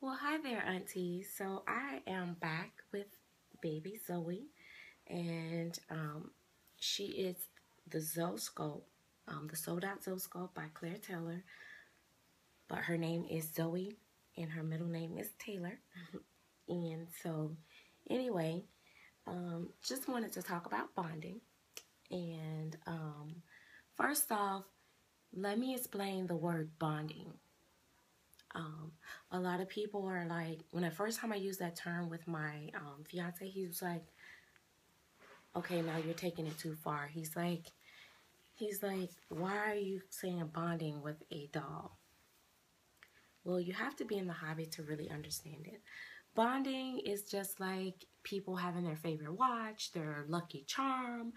Well, hi there, aunties. So I am back with baby Zoe, and she is the Zoescope, the Sold Out Zoescope by Claire Taylor, but her name is Zoe, and her middle name is Taylor. And so, anyway, just wanted to talk about bonding. And first off, let me explain the word bonding. Um, a lot of people are like, when the first time I used that term with my fiance, he was like, okay, now you're taking it too far. He's like, why are you saying bonding with a doll? Well, you have to be in the hobby to really understand it. Bonding is just like people having their favorite watch, their lucky charm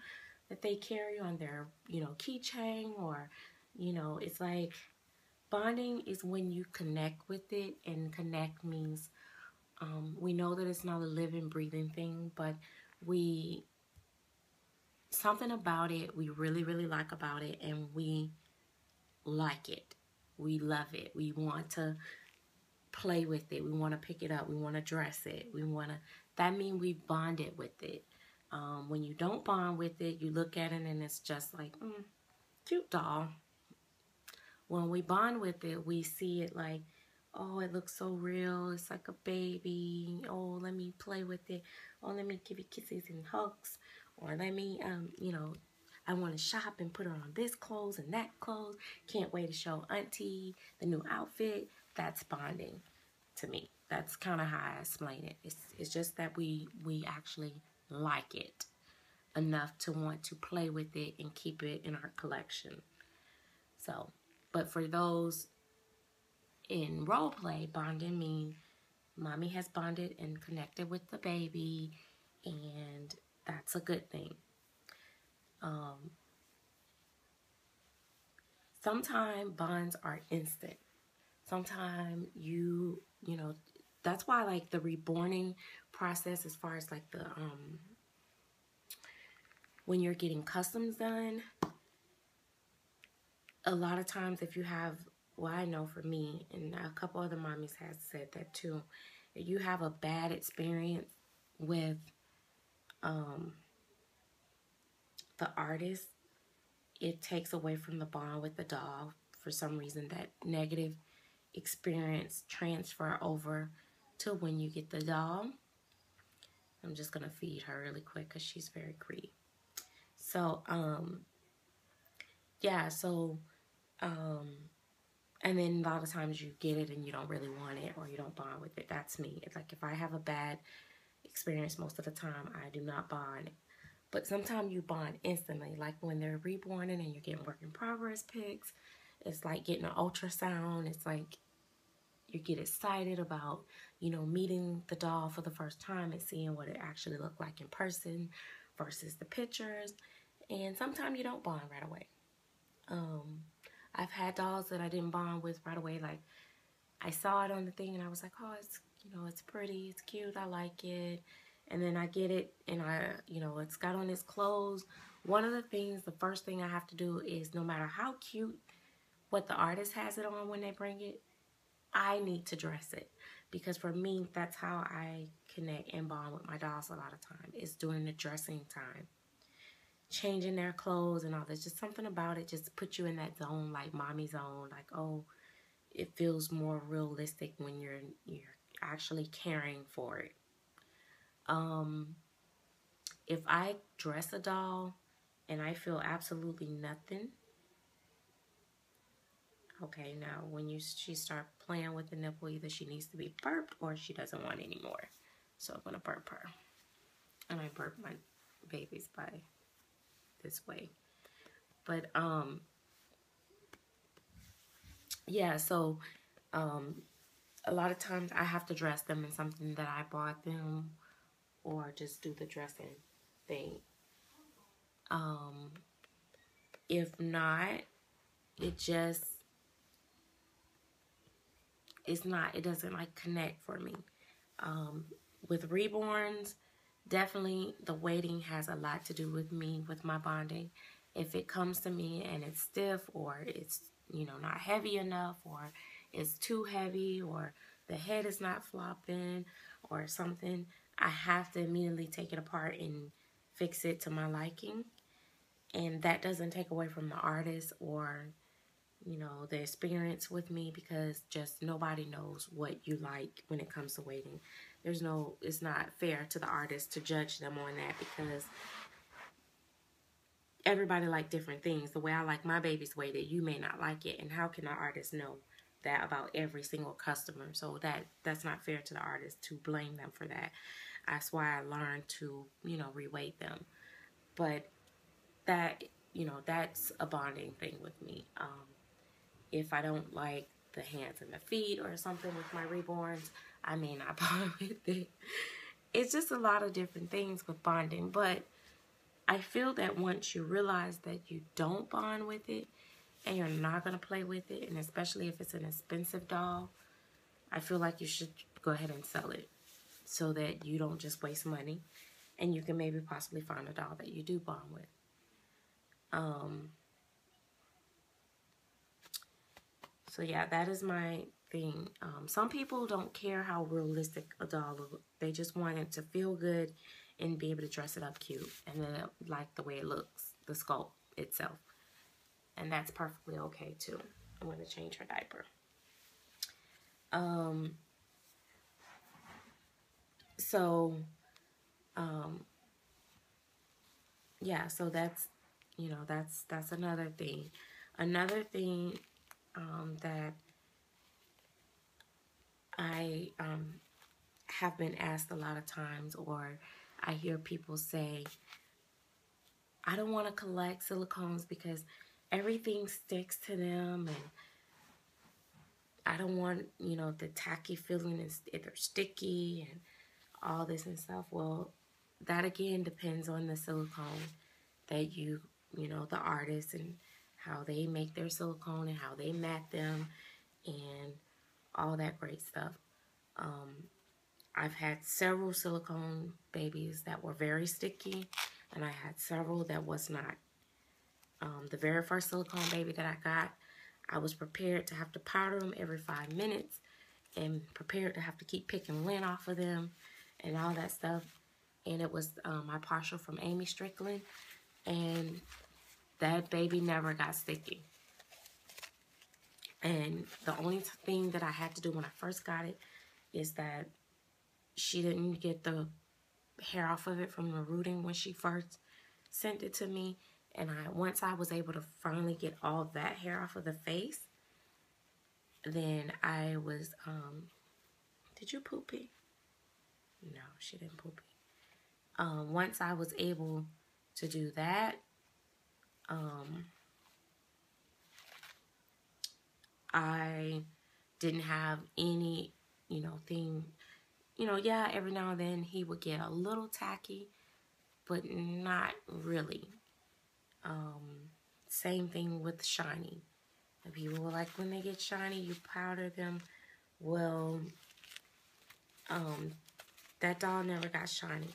that they carry on their, keychain, or, it's like bonding is when you connect with it, and connect means we know that it's not a living, breathing thing, but we something about it we really, really like about it, and we like it. We love it. We want to play with it. We want to pick it up. We want to dress it. That means we bonded with it. When you don't bond with it, you look at it and it's just like, cute doll. When we bond with it, we see it like, oh, it looks so real. It's like a baby. Oh, let me play with it. Oh, let me give it kisses and hugs. Or let me, I want to shop and put on this clothes and that clothes. Can't wait to show auntie the new outfit. That's bonding to me. That's kind of how I explain it. It's just that we actually like it enough to want to play with it and keep it in our collection. So, but for those in role play, bonding means mommy has bonded and connected with the baby, and that's a good thing. Sometimes bonds are instant. Sometimes that's why like the reborning process, as far as like the when you're getting customs done, a lot of times if you have, well, I know for me, and a couple other mommies have said that too, if you have a bad experience with the artist, it takes away from the bond with the doll. For some reason, that negative experience transfer over to when you get the doll. I'm just gonna feed her really quick because she's very greedy. So yeah, and then a lot of times you get it and you don't really want it, or you don't bond with it. That's me. It's like if I have a bad experience, most of the time I do not bond. But sometimes you bond instantly, like when they're reborn and you're getting work in progress pics. It's like getting an ultrasound. It's like you get excited about, meeting the doll for the first time and seeing what it actually looked like in person versus the pictures. And sometimes you don't bond right away. I've had dolls that I didn't bond with right away. Like, I saw it on the thing and I was like, oh, it's pretty, it's cute, I like it. And then I get it and it's got on its clothes. One of the things, the first thing I have to do is, no matter how cute what the artist has it on when they bring it, I need to dress it. Because for me, that's how I connect and bond with my dolls a lot of time. It's during the dressing time. Changing their clothes and all this. Just something about it just puts you in that zone, like mommy zone. Like, oh, it feels more realistic when you're actually caring for it. If I dress a doll and I feel absolutely nothing, okay, now when she start playing with the nipple, either she needs to be burped or she doesn't want any more. So I'm gonna burp her, and I burp my babies by this way. But yeah, so a lot of times I have to dress them in something that I bought them, or just do the dressing thing. If not, it doesn't like connect for me. With reborns, definitely the waiting has a lot to do with me, with my bonding. If it comes to me and it's stiff, or it's not heavy enough, or it's too heavy, or the head is not flopping or something, I have to immediately take it apart and fix it to my liking. And that doesn't take away from the artist or, you know, the experience with me, because just nobody knows what you like when it comes to waiting. It's not fair to the artist to judge them on that, because everybody like different things. The way I like my babies weighted, you may not like it. And how can the artist know that about every single customer? So that's not fair to the artist to blame them for that. That's why I learned to, you know, reweight them. But that, you know, that's a bonding thing with me. If I don't like the hands and the feet or something with my reborns, I may not bond with it. It's just a lot of different things with bonding. But I feel that once you realize that you don't bond with it and you're not going to play with it, and especially if it's an expensive doll, I feel like you should go ahead and sell it so that you don't just waste money and you can maybe possibly find a doll that you do bond with. So yeah, that is my thing. Some people don't care how realistic a doll looks. They just want it to feel good and be able to dress it up cute, and then like the way it looks, the sculpt itself. And that's perfectly okay too. I'm going to change her diaper. Yeah, so that's, you know, that's another thing. Another thing that I have been asked a lot of times, or I hear people say, I don't want to collect silicones because everything sticks to them, and I don't want, you know, the tacky feeling is they're sticky and all this and stuff. Well, that again depends on the silicone that you know, the artist and how they make their silicone and how they mat them and all that great stuff. I've had several silicone babies that were very sticky, and I had several that was not. The very first silicone baby that I got, I was prepared to have to powder them every 5 minutes and prepared to have to keep picking lint off of them and all that stuff. And it was my partial from Amy Strickland, and that baby never got sticky. And the only thing that I had to do when I first got it is that she didn't get the hair off of it from the rooting when she first sent it to me. And once I was able to finally get all that hair off of the face, then I was, did you poopy? No, she didn't poopy. Once I was able to do that, I didn't have any, you know, thing, you know, yeah, every now and then he would get a little tacky, but not really. Same thing with shiny. And people were like, when they get shiny, you powder them. Well, that doll never got shiny.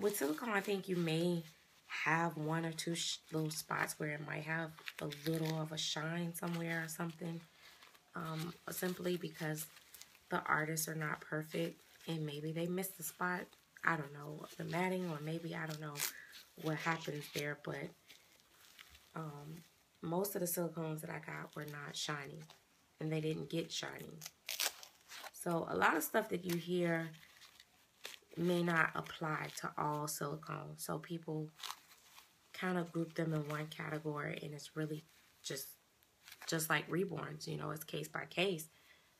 With silicone, I think you may have one or two little spots where it might have a little of a shine somewhere or something. Simply because the artists are not perfect and maybe they missed the spot. I don't know, the matting, or maybe I don't know what happens there, but most of the silicones that I got were not shiny, and they didn't get shiny. So a lot of stuff that you hear may not apply to all silicones. So people kind of group them in one category, and it's really just like reborns, you know, it's case by case.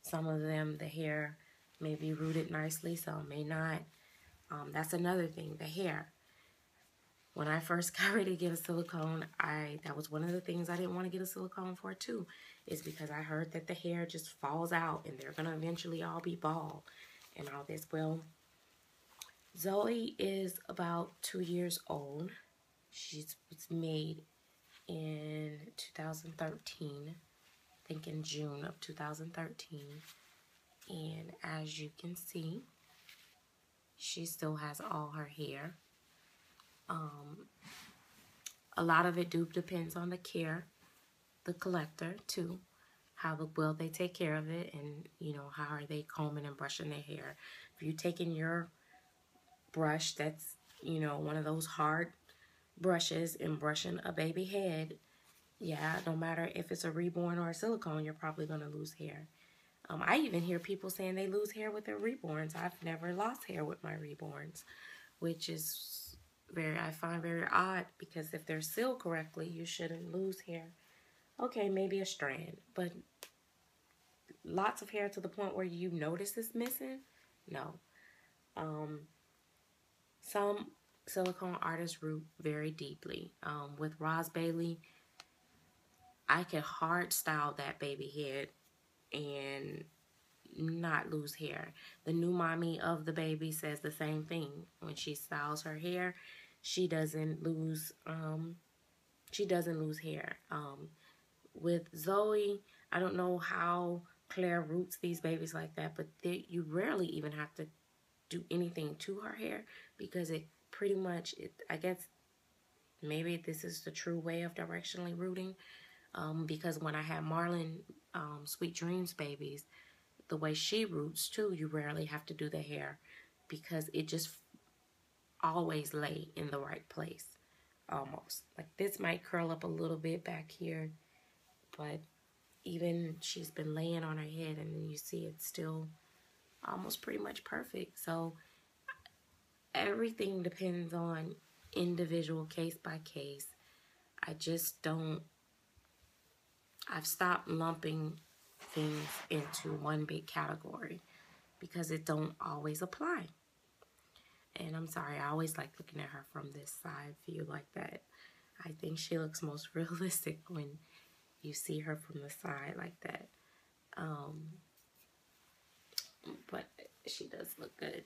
Some of them, the hair may be rooted nicely, some may not. That's another thing, the hair. When I first got ready to get a silicone, that was one of the things I didn't want to get a silicone for too, is because I heard that the hair just falls out and they're going to eventually all be bald and all this. Well, Zoe is about 2 years old. She was made in 2013, I think in June of 2013. And as you can see, she still has all her hair. A lot of it depends on the care, the collector too, how well they take care of it, and, you know, how are they combing and brushing their hair. If you're taking your brush that's, you know, one of those hard brushes and brushing a baby head, yeah, no matter if it's a reborn or a silicone, you're probably going to lose hair. I even hear people saying they lose hair with their reborns. I've never lost hair with my reborns, which is I find very odd, because if they're sealed correctly, you shouldn't lose hair. Okay, maybe a strand, but lots of hair to the point where you notice it's missing? No. Some silicone artists root very deeply. With Roz Bailey, I could hard style that baby head and not lose hair. The new mommy of the baby says the same thing. When she styles her hair, she doesn't lose hair. With Zoe, I don't know how Claire roots these babies like that, but you rarely even have to do anything to her hair, because it pretty much, I guess maybe this is the true way of directionally rooting, because when I had Marlon, Sweet Dreams babies, the way she roots too, you rarely have to do the hair, because it just always lay in the right place. Almost like this might curl up a little bit back here, but even she's been laying on her head, and then you see it's still almost pretty much perfect. So everything depends on individual, case by case. I've stopped lumping things into one big category, because it don't always apply. And I'm sorry, I always like looking at her from this side view like that. I think she looks most realistic when you see her from the side like that. But she does look good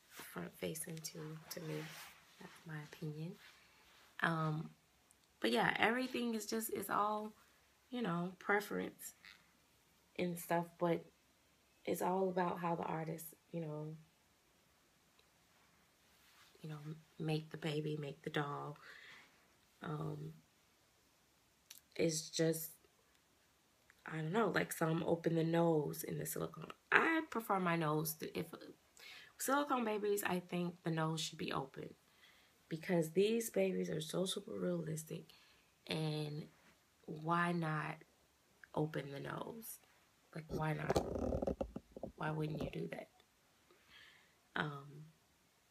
front facing to me. That's my opinion. But yeah, everything is it's all, you know, preference and stuff, but it's all about how the artist, you know, make the baby, make the doll. It's just, I don't know, like some open the nose in the silicone. I prefer my nose if silicone babies, I think the nose should be open, because these babies are so super realistic, and why not open the nose? Like, why not? Why wouldn't you do that?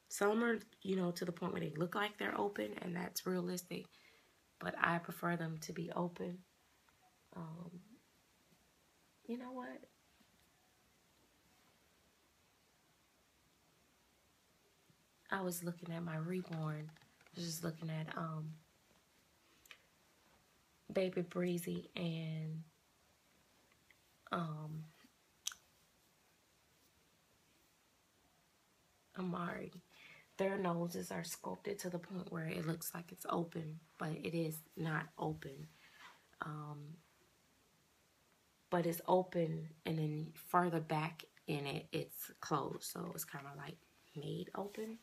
Some are, you know, to the point where they look like they're open, and that's realistic, but I prefer them to be open. You know what? I was looking at my reborn, just looking at Baby Breezy and Amari. Their noses are sculpted to the point where it looks like it's open, but it is not open. But it's open, and then further back in it, it's closed. So it's kind of like made open,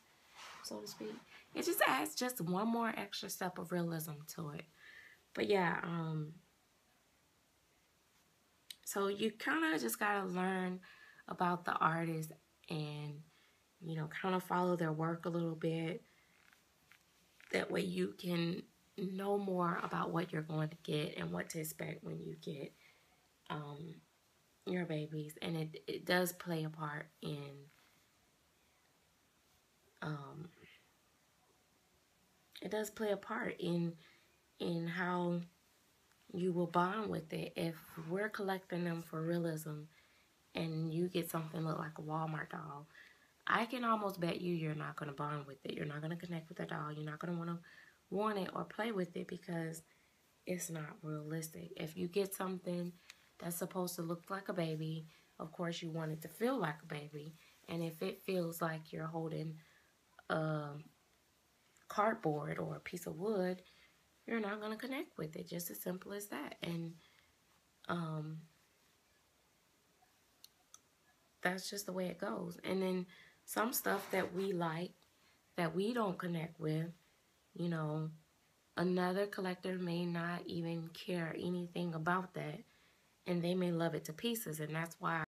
so to speak. It just adds just one more extra step of realism to it. But yeah, so you kind of just got to learn about the artist and, you know, kind of follow their work a little bit. That way you can know more about what you're going to get and what to expect when you get your babies. And it does play a part in how you will bond with it. If we're collecting them for realism and you get something look like a Walmart doll, I can almost bet you're not going to bond with it. You're not going to connect with the doll. You're not going to want it or play with it, because it's not realistic. If you get something that's supposed to look like a baby, of course you want it to feel like a baby. And if it feels like you're holding cardboard or a piece of wood, you're not going to connect with it. Just as simple as that. And that's just the way it goes. And then some stuff that we like that we don't connect with, you know, Another collector may not even care anything about that, and they may love it to pieces, and that's why